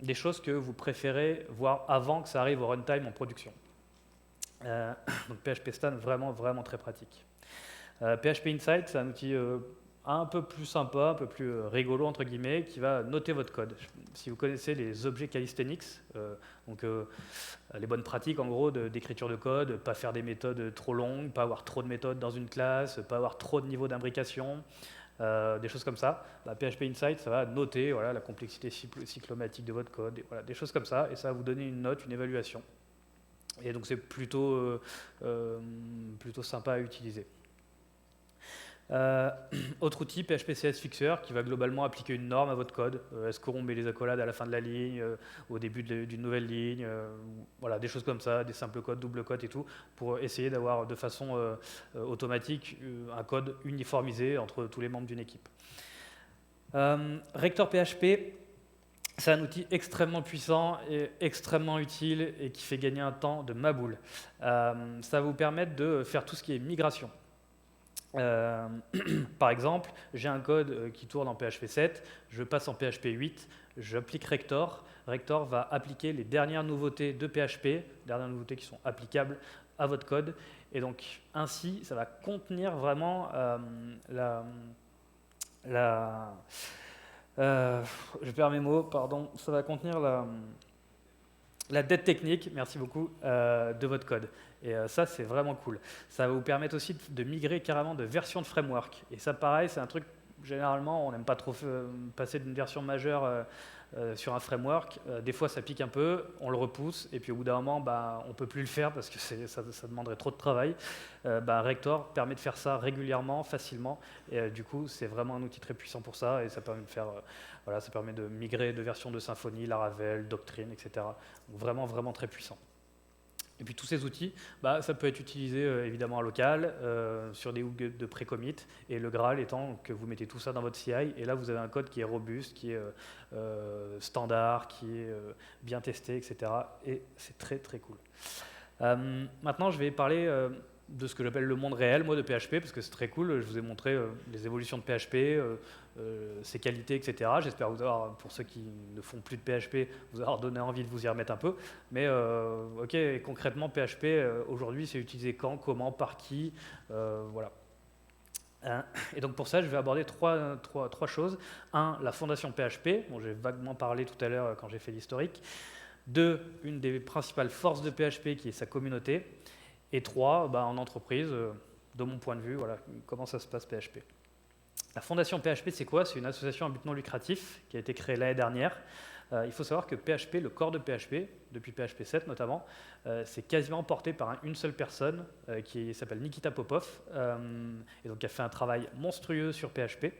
Des choses que vous préférez voir avant que ça arrive au runtime en production. Donc PHP Stan, vraiment très pratique. PHP Insight, c'est un outil un peu plus sympa, un peu plus rigolo entre guillemets, qui va noter votre code. Si vous connaissez les objets calisthenics, donc les bonnes pratiques en gros d'écriture de code, pas faire des méthodes trop longues, pas avoir trop de méthodes dans une classe, pas avoir trop de niveaux d'imbrication, des choses comme ça. PHP Insight, ça va noter voilà, la complexité cyclomatique de votre code, voilà, des choses comme ça, et ça va vous donner une note, une évaluation. Et donc c'est plutôt sympa à utiliser. Autre outil, PHP CS Fixer, qui va globalement appliquer une norme à votre code. Est-ce qu'on met les accolades à la fin de la ligne, au début d'une nouvelle ligne, voilà, des choses comme ça, des simples codes, double codes et tout, pour essayer d'avoir de façon automatique un code uniformisé entre tous les membres d'une équipe. Rector PHP, c'est un outil extrêmement puissant et extrêmement utile et qui fait gagner un temps de ma boule. Ça va vous permettre de faire tout ce qui est migration. Par exemple, j'ai un code qui tourne en PHP 7, je passe en PHP 8, j'applique Rector. Rector va appliquer les dernières nouveautés de PHP, dernières nouveautés qui sont applicables à votre code. Et donc, ainsi, ça va contenir vraiment je perds mes mots, pardon, ça va contenir la dette technique, merci beaucoup, de votre code. Et ça, c'est vraiment cool. Ça va vous permettre aussi de migrer carrément de version de framework. Et ça, pareil, c'est un truc, généralement, on n'aime pas trop passer d'une version majeure sur un framework. Des fois, ça pique un peu, on le repousse, et puis au bout d'un moment, on ne peut plus le faire parce que ça demanderait trop de travail. Rector permet de faire ça régulièrement, facilement, et du coup, c'est vraiment un outil très puissant pour ça, et ça permet de faire, ça permet de migrer de versions de Symfony, Laravel, Doctrine, etc. Donc vraiment, vraiment très puissant. Et puis tous ces outils, ça peut être utilisé évidemment en local, sur des hooks de pré-commit, et le Graal étant que vous mettez tout ça dans votre CI, et là vous avez un code qui est robuste, qui est standard, qui est bien testé, etc. Et c'est très très cool. Maintenant je vais parler de ce que j'appelle le monde réel, moi, de PHP, parce que c'est très cool. Je vous ai montré les évolutions de PHP, ses qualités, etc. J'espère vous avoir, pour ceux qui ne font plus de PHP, vous avoir donné envie de vous y remettre un peu. Mais ok, concrètement, PHP, aujourd'hui, c'est utilisé quand, comment, par qui, voilà. Et donc pour ça, je vais aborder trois choses. Un, la fondation PHP, dont j'ai vaguement parlé tout à l'heure quand j'ai fait l'historique. Deux, une des principales forces de PHP, qui est sa communauté. Et 3, en entreprise, de mon point de vue, voilà, comment ça se passe PHP. La fondation PHP, c'est quoi? C'est une association à but non lucratif qui a été créée l'année dernière. Il faut savoir que PHP, le corps de PHP, depuis PHP 7 notamment, c'est quasiment porté par une seule personne qui s'appelle Nikita Popov, et donc qui a fait un travail monstrueux sur PHP.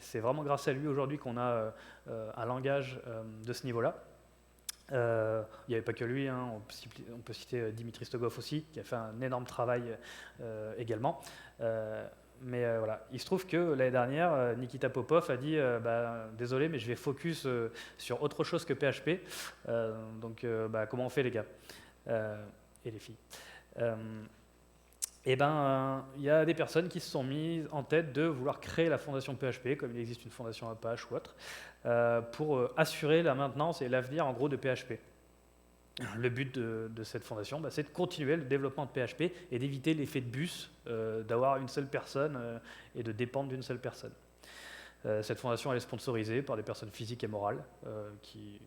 C'est vraiment grâce à lui aujourd'hui qu'on a un langage de ce niveau-là. Il n'y avait pas que lui, hein, on peut citer Dimitri Stogov aussi, qui a fait un énorme travail également. Mais voilà, il se trouve que l'année dernière, Nikita Popov a dit désolé, mais je vais focus sur autre chose que PHP. Comment on fait, les gars et les filles? Il y a des personnes qui se sont mises en tête de vouloir créer la fondation PHP, comme il existe une fondation Apache ou autre, pour assurer la maintenance et l'avenir en gros de PHP. Le but de cette fondation, c'est de continuer le développement de PHP et d'éviter l'effet de bus, d'avoir une seule personne et de dépendre d'une seule personne. Cette fondation elle est sponsorisée par des personnes physiques et morales qui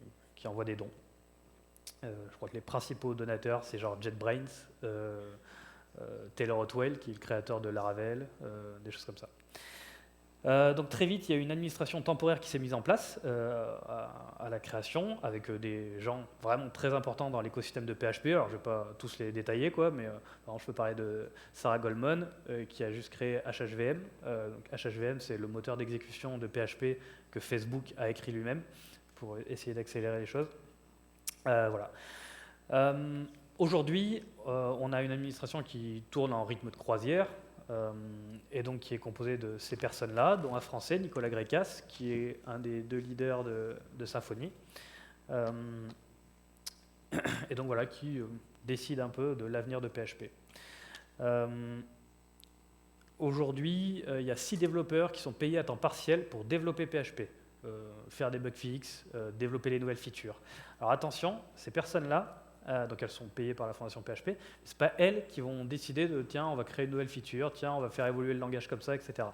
envoient des dons. Je crois que les principaux donateurs, c'est genre JetBrains, Taylor Otwell, qui est le créateur de Laravel, des choses comme ça. Donc très vite, il y a une administration temporaire qui s'est mise en place à la création, avec des gens vraiment très importants dans l'écosystème de PHP. Alors je ne vais pas tous les détailler, mais par exemple, je peux parler de Sarah Goldman, qui a juste créé HHVM. Donc HHVM, c'est le moteur d'exécution de PHP que Facebook a écrit lui-même pour essayer d'accélérer les choses. Voilà. Aujourd'hui, on a une administration qui tourne en rythme de croisière, et donc qui est composée de ces personnes-là, dont un Français, Nicolas Grécas, qui est un des 2 leaders de Symfony, et donc voilà, qui décide un peu de l'avenir de PHP. Aujourd'hui, il y a 6 développeurs qui sont payés à temps partiel pour développer PHP, faire des bug fixes, développer les nouvelles features. Alors attention, ces personnes-là, donc elles sont payées par la fondation PHP, ce n'est pas elles qui vont décider de tiens, on va créer une nouvelle feature, tiens, on va faire évoluer le langage comme ça, etc.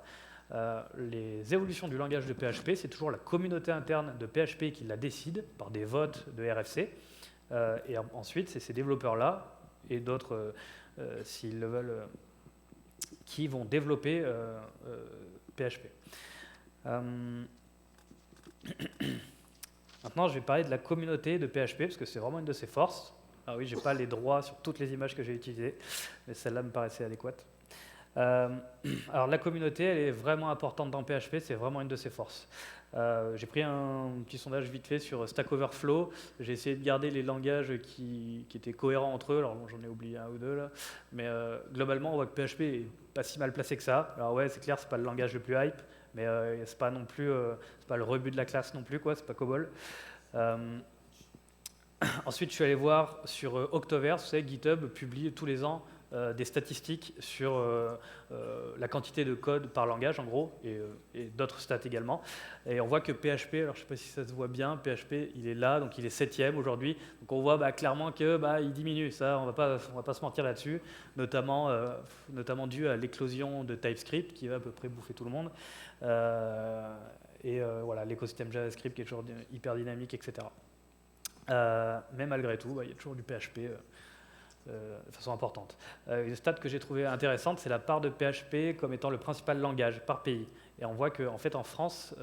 Les évolutions du langage de PHP, c'est toujours la communauté interne de PHP qui la décide par des votes de RFC. Et ensuite, c'est ces développeurs-là et d'autres, s'ils le veulent, qui vont développer PHP. Maintenant, je vais parler de la communauté de PHP, parce que c'est vraiment une de ses forces. Ah oui, je n'ai pas les droits sur toutes les images que j'ai utilisées, mais celle-là me paraissait adéquate. Alors la communauté, elle est vraiment importante dans PHP, c'est vraiment une de ses forces. J'ai pris un petit sondage vite fait sur Stack Overflow, j'ai essayé de garder les langages qui étaient cohérents entre eux, alors bon, j'en ai oublié un ou deux là, mais globalement on voit que PHP est pas si mal placé que ça. Alors ouais, c'est clair, c'est pas le langage le plus hype, mais c'est pas non plus, c'est pas le rebut de la classe non plus, quoi, c'est pas COBOL. Ensuite, je suis allé voir sur Octoverse, vous savez, GitHub publie tous les ans des statistiques sur la quantité de code par langage, en gros, et d'autres stats également. Et on voit que PHP, alors je ne sais pas si ça se voit bien, PHP, il est là, donc il est 7e aujourd'hui. Donc on voit clairement qu'il diminue, ça, on va pas se mentir là-dessus, notamment dû à l'éclosion de TypeScript, qui va à peu près bouffer tout le monde. Voilà, l'écosystème JavaScript qui est toujours hyper dynamique, etc. Mais malgré tout, il y a toujours du PHP de façon importante. Une stat que j'ai trouvée intéressante, c'est la part de PHP comme étant le principal langage par pays. Et on voit qu'en fait, en France,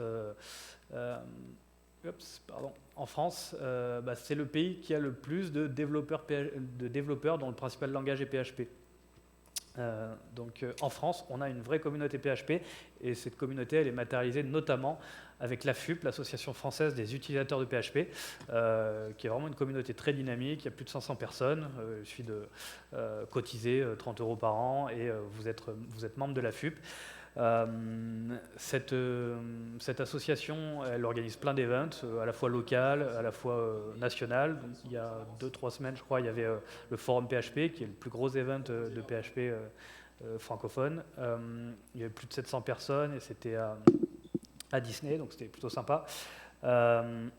en France, c'est le pays qui a le plus de développeurs dont le principal langage est PHP. Donc en France, on a une vraie communauté PHP et cette communauté, elle est matérialisée notamment avec l'AFUP, l'Association française des utilisateurs de PHP, qui est vraiment une communauté très dynamique. Il y a plus de 500 personnes. Il suffit de cotiser 30 € par an et vous êtes membre de l'AFUP. Cette association, elle organise plein d'événements, à la fois local, à la fois national. Donc, il y a 2-3 semaines, je crois, il y avait le Forum PHP, qui est le plus gros event de PHP francophone. Il y avait plus de 700 personnes et c'était à Disney, donc c'était plutôt sympa. Il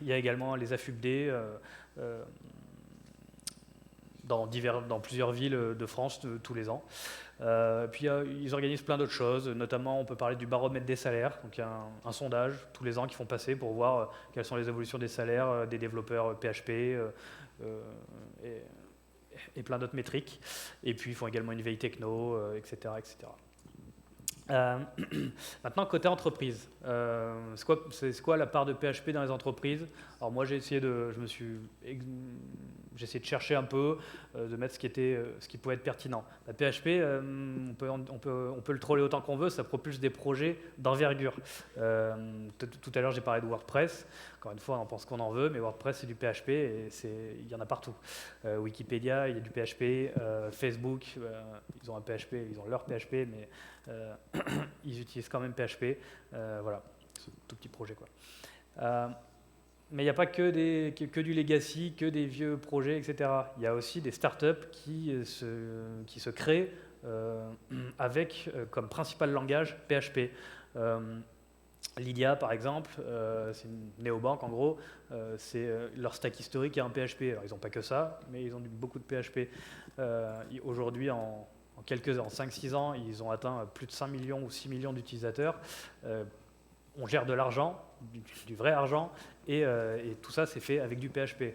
y a également les AFUPD dans plusieurs villes de France tous les ans. Puis ils organisent plein d'autres choses, notamment on peut parler du baromètre des salaires, donc il y a un sondage tous les ans qu'ils font passer pour voir quelles sont les évolutions des salaires des développeurs PHP et plein d'autres métriques. Et puis ils font également une veille techno, etc. etc. Maintenant, côté entreprise, c'est quoi la part de PHP dans les entreprises? Alors moi, j'ai essayé de chercher un peu, de mettre ce qui pouvait être pertinent. La PHP, on peut le troller autant qu'on veut, ça propulse des projets d'envergure. Tout à l'heure, j'ai parlé de WordPress. Encore une fois, on pense qu'on en veut, mais WordPress, c'est du PHP et il y en a partout. Wikipédia, il y a du PHP. Facebook, ils ont un PHP, ils ont leur PHP, mais ils utilisent quand même PHP. Voilà, c'est un tout petit projet, quoi. Mais il n'y a pas que du legacy, que des vieux projets, etc. Il y a aussi des startups qui se créent avec comme principal langage PHP. Lydia, par exemple, c'est une néobanque en gros, leur stack historique est un PHP. Alors, ils n'ont pas que ça, mais ils ont beaucoup de PHP. Aujourd'hui, en 5-6 ans, ils ont atteint plus de 5 millions ou 6 millions d'utilisateurs. On gère de l'argent, du vrai argent, et tout ça, c'est fait avec du PHP.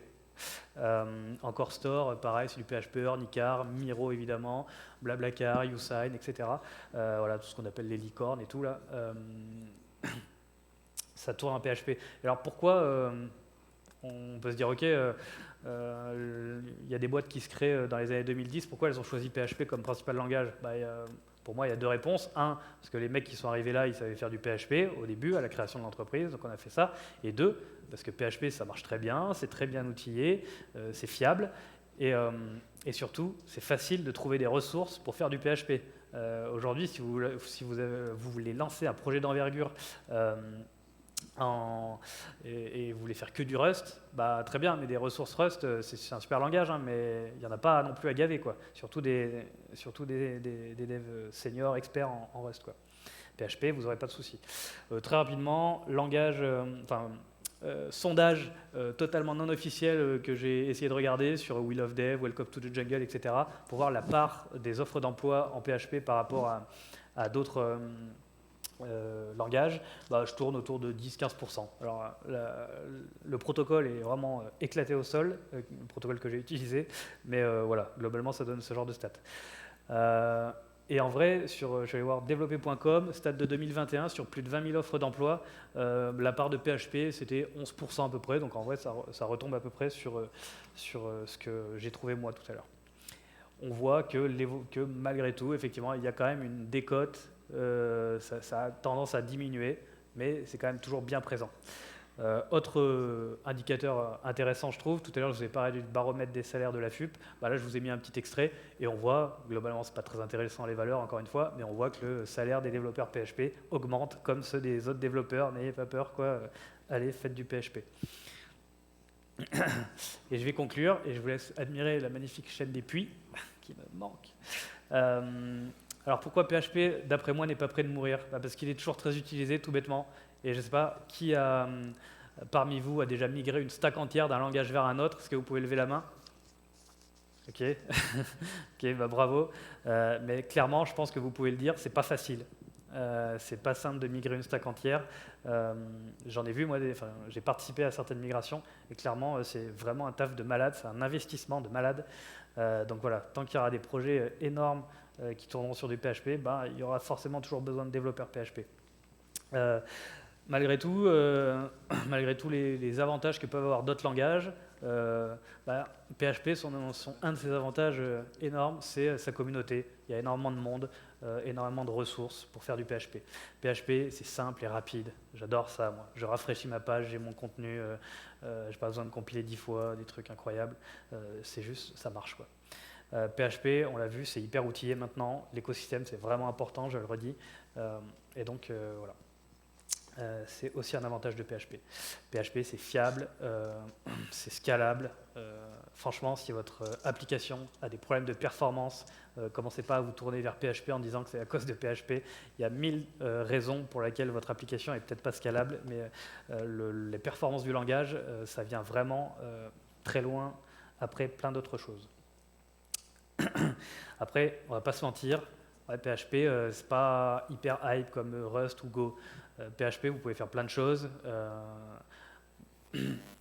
Encore Store, pareil, c'est du PHP, Nicar, Miro évidemment, Blablacar, Usign, etc. Voilà, tout ce qu'on appelle les licornes et tout là. Ça tourne en PHP. Alors pourquoi on peut se dire, ok, il y a des boîtes qui se créent dans les années 2010, pourquoi elles ont choisi PHP comme principal langage? Pour moi, il y a deux réponses. Un, parce que les mecs qui sont arrivés là, ils savaient faire du PHP au début, à la création de l'entreprise, donc on a fait ça. Et deux, parce que PHP, ça marche très bien, c'est très bien outillé, c'est fiable, et surtout, c'est facile de trouver des ressources pour faire du PHP. Aujourd'hui, si vous voulez lancer un projet d'envergure et vous voulez faire que du Rust, très bien, mais des ressources Rust, c'est un super langage, hein, mais il n'y en a pas non plus à gaver, quoi. Surtout des devs seniors, experts en Rust, quoi. PHP, vous n'aurez pas de souci. Très rapidement, sondage totalement non officiel que j'ai essayé de regarder sur We Love Dev, Welcome to the Jungle, etc., pour voir la part des offres d'emploi en PHP par rapport à d'autres langage, je tourne autour de 10-15%. Alors, le protocole est vraiment éclaté au sol, le protocole que j'ai utilisé, mais voilà, globalement, ça donne ce genre de stats. Et en vrai, je vais aller voir développer.com, stats de 2021, sur plus de 20 000 offres d'emploi, la part de PHP, c'était 11% à peu près, donc en vrai, ça retombe à peu près sur ce que j'ai trouvé moi tout à l'heure. On voit que malgré tout, effectivement, il y a quand même une décote. Ça a tendance à diminuer, mais c'est quand même toujours bien présent. Autre indicateur intéressant, je trouve, tout à l'heure je vous ai parlé du baromètre des salaires de la FUP, là je vous ai mis un petit extrait et on voit, globalement c'est pas très intéressant les valeurs encore une fois, mais on voit que le salaire des développeurs PHP augmente comme ceux des autres développeurs, n'ayez pas peur, quoi, allez, faites du PHP. Et je vais conclure et je vous laisse admirer la magnifique chaîne des puits qui me manque. Alors pourquoi PHP, d'après moi, n'est pas prêt de mourir? Parce qu'il est toujours très utilisé, tout bêtement. Et je ne sais pas qui parmi vous a déjà migré une stack entière d'un langage vers un autre. Est-ce que vous pouvez lever la main? Ok, ok, bravo. Mais clairement, je pense que vous pouvez le dire, c'est pas facile. C'est pas simple de migrer une stack entière. J'en ai vu, moi, j'ai participé à certaines migrations, et clairement, c'est vraiment un taf de malade, c'est un investissement de malade. Donc voilà, tant qu'il y aura des projets énormes qui tourneront sur du PHP, ben, il y aura forcément toujours besoin de développeurs PHP. Malgré tout, malgré tous les avantages que peuvent avoir d'autres langages, PHP, un de ses avantages énormes, c'est sa communauté. Il y a énormément de monde, énormément de ressources pour faire du PHP. PHP, c'est simple et rapide. J'adore ça, moi. Je rafraîchis ma page, j'ai mon contenu, je n'ai pas besoin de compiler 10 fois, des trucs incroyables. C'est juste, ça marche, quoi. PHP, on l'a vu, c'est hyper outillé maintenant. L'écosystème, c'est vraiment important, je le redis. Et donc, voilà. C'est aussi un avantage de PHP. PHP, c'est fiable, c'est scalable. Franchement, si votre application a des problèmes de performance, commencez pas à vous tourner vers PHP en disant que c'est à cause de PHP. Il y a 1000 raisons pour lesquelles votre application est peut-être pas scalable, mais les performances du langage, ça vient vraiment très loin après plein d'autres choses. Après, on va pas se mentir, ouais, PHP, c'est pas hyper hype comme Rust ou Go. PHP, vous pouvez faire plein de choses,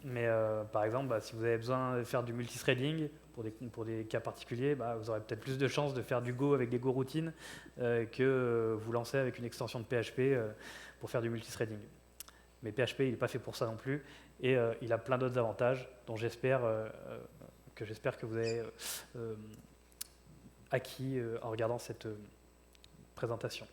mais par exemple, si vous avez besoin de faire du multithreading pour des cas particuliers, vous aurez peut-être plus de chances de faire du Go avec des Go routines que vous lancer avec une extension de PHP pour faire du multithreading. Mais PHP, il n'est pas fait pour ça non plus, et il a plein d'autres avantages dont j'espère que vous avez acquis en regardant cette présentation.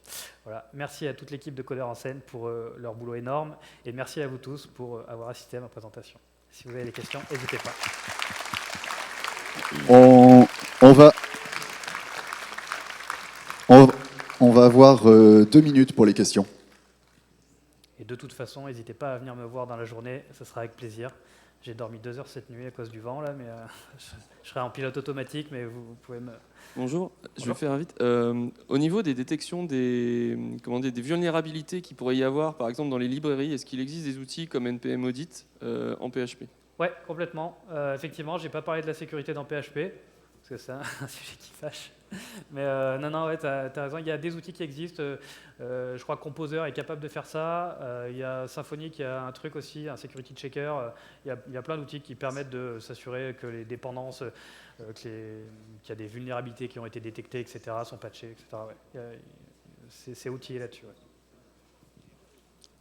Voilà. Merci à toute l'équipe de Codeurs en scène pour leur boulot énorme, et merci à vous tous pour avoir assisté à ma présentation. Si vous avez des questions, n'hésitez pas. On va avoir 2 minutes pour les questions. Et de toute façon, n'hésitez pas à venir me voir dans la journée, ce sera avec plaisir. J'ai dormi 2 heures cette nuit à cause du vent, là, mais je serai en pilote automatique, mais vous pouvez me... Bonjour, Bonjour. je vais faire vite. Au niveau des détections des vulnérabilités qu'il pourrait y avoir, par exemple dans les librairies, est-ce qu'il existe des outils comme NPM Audit en PHP? Ouais, complètement. Effectivement, j'ai pas parlé de la sécurité dans PHP, parce que c'est un sujet qui fâche. Mais non, ouais, t'as raison, il y a des outils qui existent. Je crois que Composer est capable de faire ça. Il y a Symfony qui a un truc aussi, un security checker. Il y a plein d'outils qui permettent de s'assurer que les dépendances, qu'il y a des vulnérabilités qui ont été détectées, etc., sont patchées, etc. Ouais. C'est outillé là-dessus. Ouais.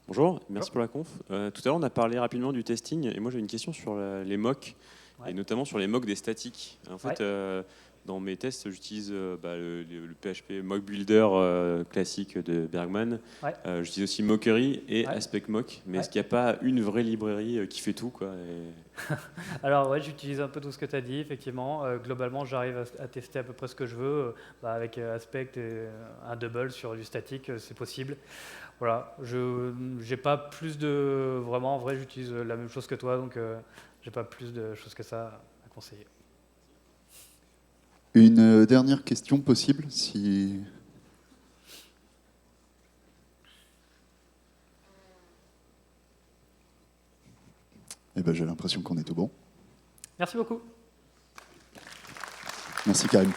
Bonjour, merci pour la conf. Tout à l'heure, on a parlé rapidement du testing, et moi j'ai une question sur les mocks, Ouais. et notamment sur les mocks des statiques. En fait, Ouais. dans mes tests, j'utilise le PHP Mock Builder classique de Bergman. Ouais. J'utilise aussi Mockery et Ouais. Aspect Mock, mais Ouais. est-ce qu'il n'y a pas une vraie librairie qui fait tout, quoi, Alors ouais, j'utilise un peu tout ce que tu as dit, effectivement. Globalement, j'arrive à tester à peu près ce que je veux. Avec Aspect et un double sur du statique, c'est possible. Voilà, je n'ai pas plus de... Vraiment, en vrai, j'utilise la même chose que toi, donc j'ai pas plus de choses que ça à conseiller. Une dernière question possible, si... Eh ben, j'ai l'impression qu'on est tout bon. Merci beaucoup. Merci Karim.